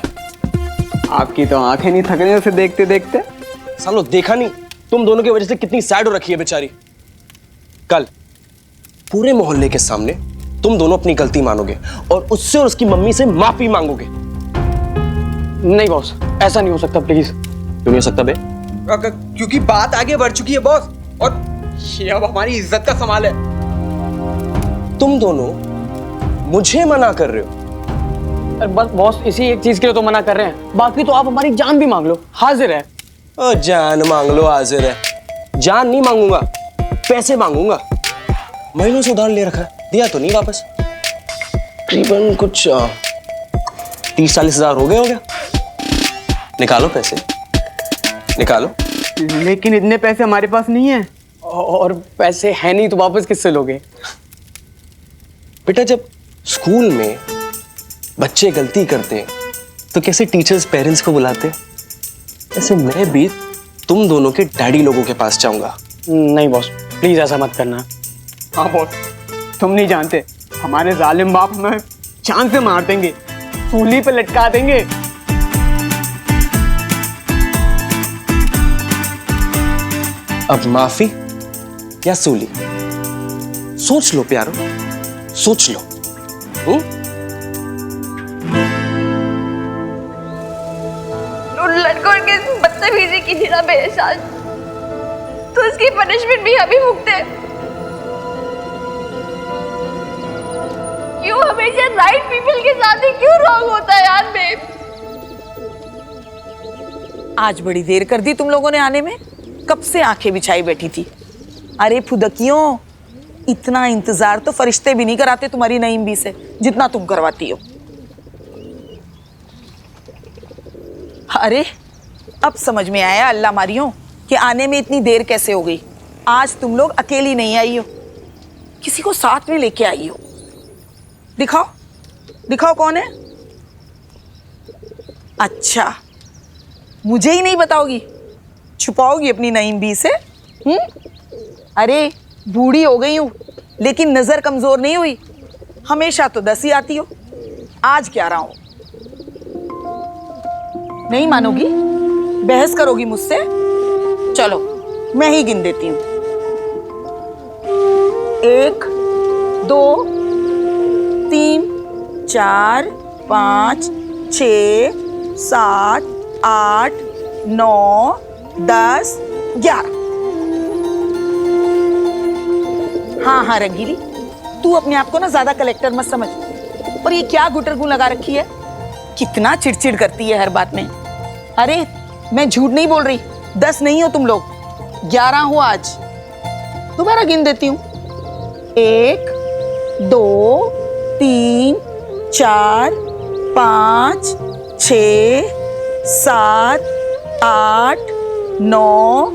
आपकी तो आंखें नहीं थक रही उसे देखते देखते। सालो देखा नहीं तुम दोनों की वजह से कितनी सैड हो रखी है बेचारी। कल पूरे मोहल्ले के सामने तुम दोनों अपनी गलती मानोगे और उससे और उसकी मम्मी से माफी मांगोगे। नहीं बॉस, ऐसा नहीं हो सकता, प्लीज। क्यों नहीं हो सकता बे? क्योंकि बात आगे बढ़ चुकी है बॉस, और ये अब हमारी इज्जत का सवाल है। तुम दोनों मुझे मना कर रहे हो? अरे बस बॉस, इसी एक चीज के लिए तो मना कर रहे हैं, बाकी तो आप हमारी जान भी मांग लो, हाजिर है। ओ जान मांग लो, हाजिर है। जान नहीं मांगूंगा, पैसे मांगूंगा। महीनों से उधार ले रखा है, दिया तो नहीं वापस। तकरीबन कुछ 30-40 हजार हो गया। निकालो पैसे, निकालो। लेकिन इतने पैसे हमारे पास नहीं है, और पैसे हैं नहीं तो वापस किससे लोगे? बेटा, जब स्कूल में बच्चे गलती करते हैं तो कैसे टीचर्स पेरेंट्स को बुलाते हैं, ऐसे मैं भी तुम दोनों के डैडी लोगों के पास जाऊंगा। नहीं बॉस, प्लीज ऐसा मत करना। हाँ बॉस, तुम नहीं जानते, हमारे जालिम बाप हमें जान से मार देंगे, सूली पे लटका देंगे। अब माफी या सूली? सोच लो प्यारो, सोच लो। उन लड़कों के बदतमीजी की निरा बेहसास, तो उसकी पनिशमेंट भी अभी भुगते। क्यों हमेशा राइट पीपल के साथ ही क्यों रॉन्ग होता है यार बेब? आज बड़ी देर कर दी तुम लोगों ने आने में, कब से आंखें बिछाई बैठी थी। अरे फुदकियों, इतना इंतजार तो फरिश्ते भी नहीं कराते तुम्हारी नईम बी से जितना तुम करवाती हो। अरे अब समझ में आया अल्लाह मारियों कि आने में इतनी देर कैसे हो गई। आज तुम लोग अकेली नहीं आई हो, किसी को साथ में लेके आई हो। दिखाओ दिखाओ कौन है। अच्छा, मुझे ही नहीं बताओगी, छुपाओगी अपनी नईम बी से? अरे बूढ़ी हो गई हूं लेकिन नजर कमजोर नहीं हुई। हमेशा तो 10 ही आती हो, आज क्या रहा हूं? नहीं मानोगी? बहस करोगी मुझसे? चलो मैं ही गिन देती हूँ। 1 2 3 4 5 6 7 8 9 10 11। हाँ रंगीली, तू अपने आप को ना ज्यादा कलेक्टर मत समझ। और ये क्या गुटरगू लगा रखी है, कितना चिड़चिड़ करती है हर बात में। अरे मैं झूठ नहीं बोल रही, 10 नहीं हो तुम लोग, 11 हो आज। दोबारा गिन देती हूँ। 1 2 3 4 5 6 7 8 9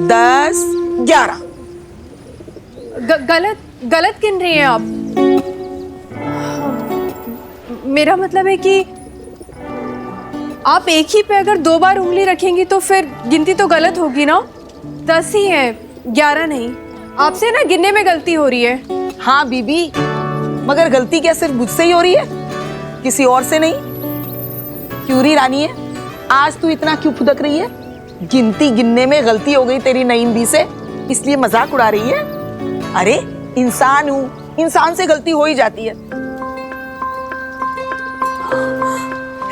10 11। गलत गिन रही हैं आप। मेरा मतलब है कि आप एक ही पे अगर 2 बार उंगली रखेंगी तो फिर गिनती तो गलत होगी ना। 10 ही है, 11 नहीं। आपसे ना गिनने में गलती हो रही है। हाँ बीबी, मगर गलती क्या सिर्फ मुझसे ही हो रही है, किसी और से नहीं? क्यों री रानी है, आज तू इतना क्यों फुदक रही है? गिनती गिनने में गलती हो गई तेरी नईम बी से, इसलिए मजाक उड़ा रही है? अरे इंसान हूँ, इंसान से गलती हो ही जाती है।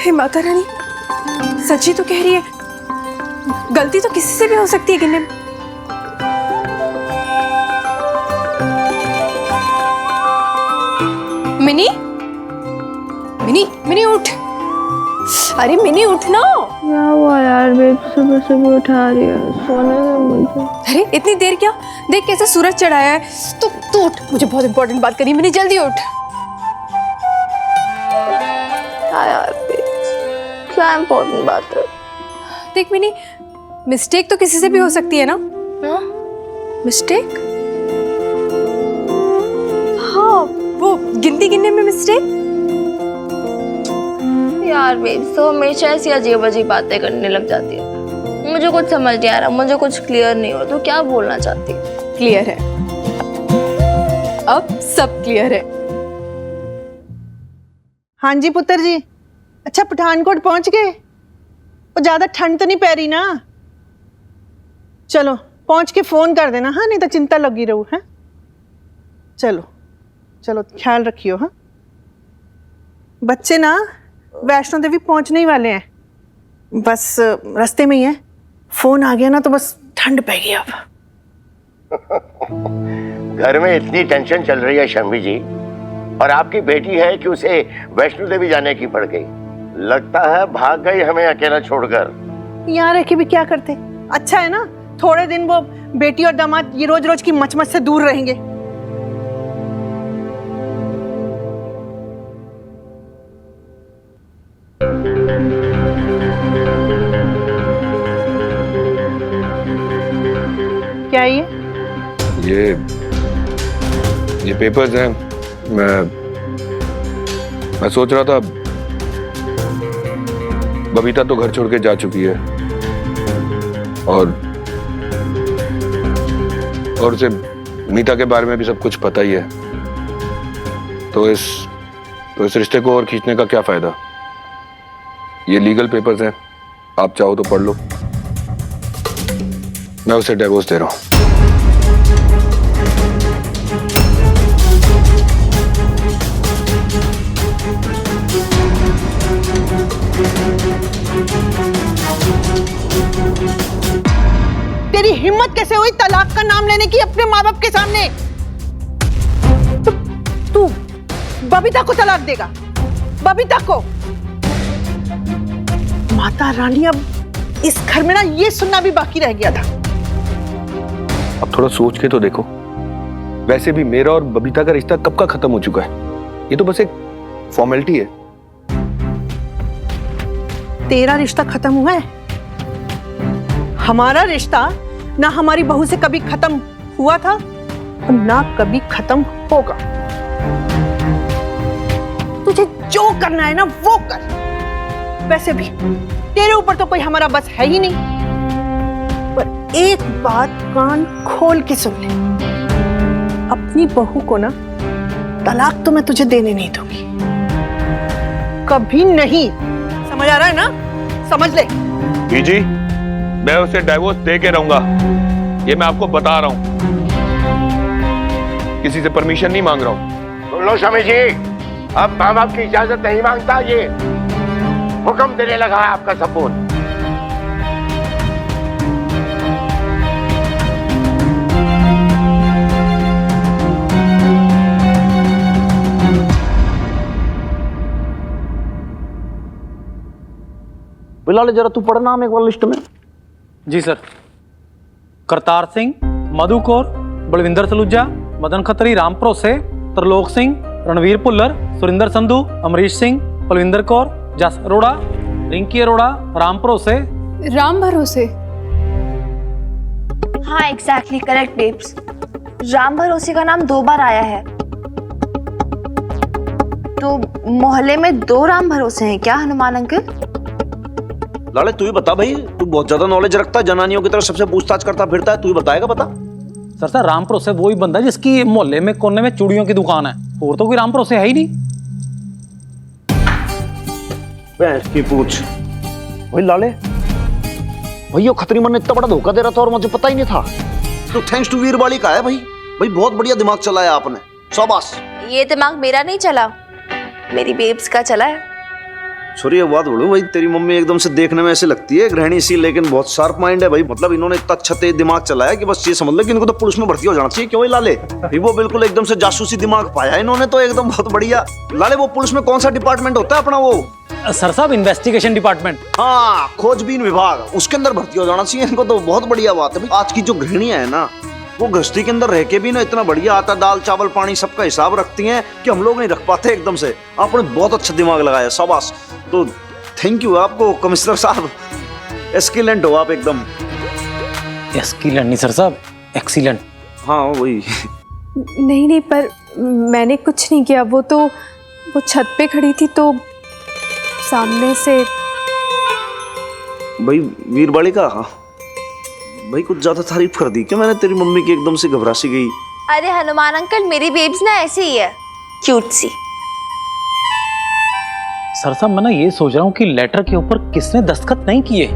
हे माता रानी, सच्ची तो कह रही है, गलती तो किसी से भी हो सकती है गिनने में। मिनी मिनी मिनी उठ। अरे मिनी उठ ना। क्या हुआ यार, बेब सुबह सुबह उठा रही है, सोने दे मुझे। अरे इतनी देर क्या, देख कैसे सूरज चढ़ाया है। तू उठ, मुझे बहुत इंपॉर्टेंट बात करनी है। मिनी जल्दी उठ। यार क्या इंपॉर्टेंट बात है? देख मिनी, मिस्टेक तो किसी से भी हो सकती है ना। मिस्टेक? हाँ, वो गिनती गिनने में मिस्टेक। यार बेब तो हमेशा ऐसी अजीब अजीब बातें करने लग जाती है। मुझे कुछ समझ नहीं आ रहा, मुझे कुछ क्लियर नहीं हो। तो क्या बोलना चाहती है? क्लियर है, अब सब क्लियर है। हाँ जी पुत्र जी। अच्छा पठानकोट पहुंच गए? वो ज्यादा ठंड तो नहीं पै रही ना? चलो पहुंच के फोन कर देना, हाँ, नहीं तो चिंता लगी रहू है। चलो चलो ख्याल रखियो। हाँ, बच्चे ना वैष्णो देवी पहुंचने ही वाले हैं, बस रास्ते में ही है। फोन आ गया ना तो बस ठंड पै गई अब। घर में इतनी टेंशन चल रही है शम्मी जी, और आपकी बेटी है कि उसे वैष्णो देवी जाने की पड़ गई। लगता है भाग गई हमें अकेला छोड़कर। यहाँ रह के भी क्या करते, अच्छा है ना, थोड़े दिन वो बेटी और दामाद ये रोज रोज की मचमच से दूर रहेंगे। क्या ये पेपर्स हैं। मैं सोच रहा था बबीता तो घर छोड़ के जा चुकी है और उसे मीता के बारे में भी सब कुछ पता ही है, तो इस रिश्ते को और खींचने का क्या फायदा। ये लीगल पेपर्स हैं, आप चाहो तो पढ़ लो। मैं उसे डिवोर्स दे रहा हूं। तेरी हिम्मत कैसे हुई तलाक का नाम लेने की अपने माँ बाप के सामने? तू बबीता को तलाक देगा? बबीता को? माता रानी, अब इस घर में ना ये सुनना भी बाकी रह गया था। अब थोड़ा सोच के तो देखो, वैसे भी मेरा और बबीता का रिश्ता कब का खत्म हो चुका है। ये तो बस एक फॉर्मेलिटी है। तेरा रिश्ता खत्म हुआ है? हमारा रिश्ता ना हमारी बहू से कभी खत्म हुआ था और ना कभी खत्म होगा। तुझे जो करना है ना वो कर। वैसे भी तेरे ऊपर तो कोई हमारा बस है ही नहीं। पर एक बात कान खोल के सुन ले, अपनी बहू को ना तलाक तो मैं तुझे देने नहीं दूंगी, कभी नहीं। समझ आ रहा है ना? समझ ले। जी मैं उसे डाइवोर्स दे के रहूंगा, ये मैं आपको बता रहा हूं। किसी से परमिशन नहीं मांग रहा हूं। सुन लो स्वामी जी, अब माँ बाप की इजाजत नहीं मांगता, ये हुक्म देने लगा है आपका सपूत। बिलाल जरा तू पढ़ नाम एक बार लिस्ट में। जी सर। करतार सिंह, मधु कौर, बलविंदर सलूजा, मदन खत्री, राम भरोसे, त्रिलोक सिंह, रणवीर भुल्लर, सुरिंदर संधू, अमरीश सिंह, बलविंदर कौर, जस अरोड़ा, रिंकी अरोड़ा, राम भरोसे। राम भरोसे? हाँ एग्जैक्टली करेक्ट बेब्स। राम भरोसे का नाम 2 बार आया है। तो मोहल्ले में 2 राम भरोसे हैं क्या हनुमान अंकल? लाले तू ही बता भाई, तू बहुत ज्यादा नॉलेज रखता है, जनानियों की तरफ सबसे पूछताछ करता फिरता है, तू ही बताएगा। बता सर राम भरोसे वो ही बंदा जिसकी मोहल्ले में कोने में चूड़ियों की दुकान है, और तो कोई राम भरोसे है ही नहीं। भैंस की पूछ। भाई लाले, भाई ये खत्री मन ने इतना बड़ा धोखा दे रहा था और मुझे पता ही नहीं था। तो थैंक्स टू वीरबाली का है भाई। भाई बहुत बढ़िया दिमाग चलाया आपने, शाबाश। ये दिमाग मेरा नहीं चला, मेरी बेब्स का चला है। सॉरी ये बात बोलूं भाई, तेरी मम्मी एकदम से देखने में ऐसे लगती है गृहिणी सी, लेकिन बहुत शार्प माइंड है भाई। मतलब इन्होंने इतना अच्छा तेज दिमाग चलाया कि बस ये समझ लो कि इनको तो पुलिस में भर्ती हो जाना चाहिए। क्यों लाले? भाई वो बिल्कुल एकदम से जासूसी दिमाग पाया इन्होंने तो एकदम बहुत बढ़िया। लाले वो पुलिस में कौन सा डिपार्टमेंट होता है अपना? वो सर साहब इन्वेस्टिगेशन डिपार्टमेंट। हाँ खोजबीन विभाग, उसके अंदर भर्ती हो जाना चाहिए इनको तो। बहुत बढ़िया बात है भाई। आज की जो गृहिणियां है ना, वो गृहस्थी के अंदर रह के भी ना इतना बढ़िया आता दाल चावल पानी सबका हिसाब रखती हैं कि हम लोग नहीं रख पाते एकदम से। आपने बहुत अच्छा दिमाग लगाया, शाबाश। तो थैंक यू आपको कमिश्नर साहब, एक्सीलेंट हो आप एकदम। एक्सीलेंट नहीं सर साहब, एक्सीलेंट। हाँ वही। नहीं नहीं, पर मैंने कुछ नहीं किया। वो छत पे खड़ी थी तो सामने से। भाई वीरबाली का भाई कुछ ज्यादा तारीफ कर दी क्या मैंने तेरी मम्मी की? एकदम से घबरा सी गई। अरे हनुमान अंकल, मेरी बेब्स ना ऐसी ही है, क्यूट सी। सर साहब मैं ना ये सोच रहा हूँ कि लेटर के ऊपर किसने दस्तखत नहीं किए।